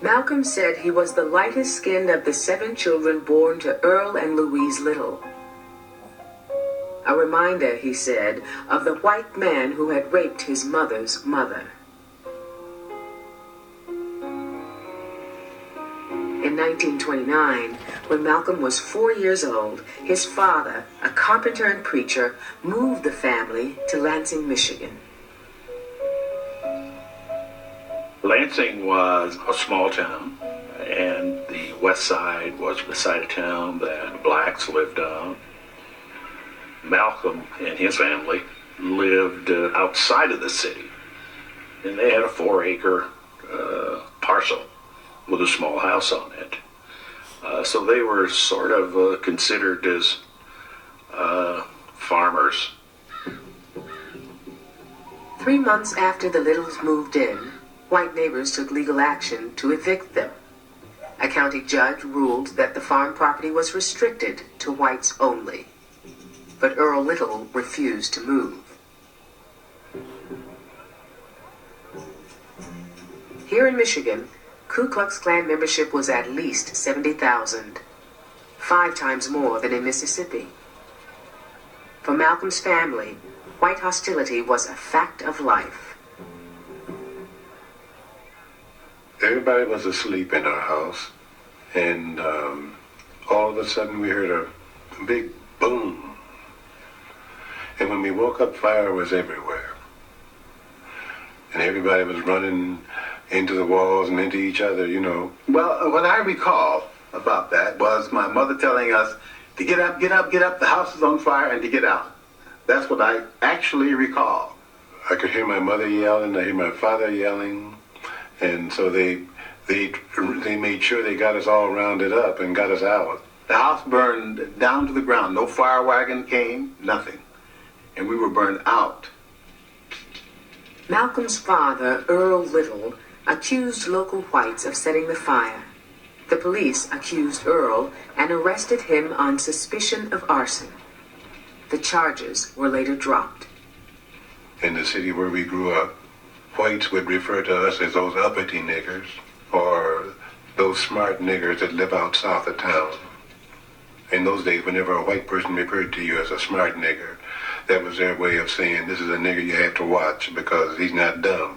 Malcolm said he was the lightest skinned of the 7 children born to Earl and Louise Little. A reminder, he said, of the white man who had raped his mother's mother. In 1929, when Malcolm was 4 years old, his father, a carpenter and preacher, moved the family to Lansing, Michigan. Lansing was a small town, and the west side was the side of town that blacks lived on. Malcolm and his family lived outside of the city, and they had a 4-acre parcel with a small house on it. So they were sort of considered as farmers. 3 months after the Littles moved in, white neighbors took legal action to evict them. A county judge ruled that the farm property was restricted to whites only. But Earl Little refused to move. Here in Michigan, Ku Klux Klan membership was at least 70,000, 5 times more than in Mississippi. For Malcolm's family, white hostility was a fact of life. Everybody was asleep in our house, and all of a sudden we heard a big boom. And when we woke up, fire was everywhere. And everybody was running into the walls and into each other, you know. Well, what I recall about that was my mother telling us to get up, get up, get up, the house is on fire, and to get out. That's what I actually recall. I could hear my mother yelling, I hear my father yelling, and so they made sure they got us all rounded up and got us out. The house burned down to the ground. No fire wagon came, nothing. And we were burned out. Malcolm's father, Earl Little, accused local whites of setting the fire. The police accused Earl and arrested him on suspicion of arson. The charges were later dropped. In the city where we grew up, whites would refer to us as those uppity niggers, or those smart niggers that live out south of town. In those days, whenever a white person referred to you as a smart nigger, that was their way of saying, this is a nigger you have to watch because he's not dumb.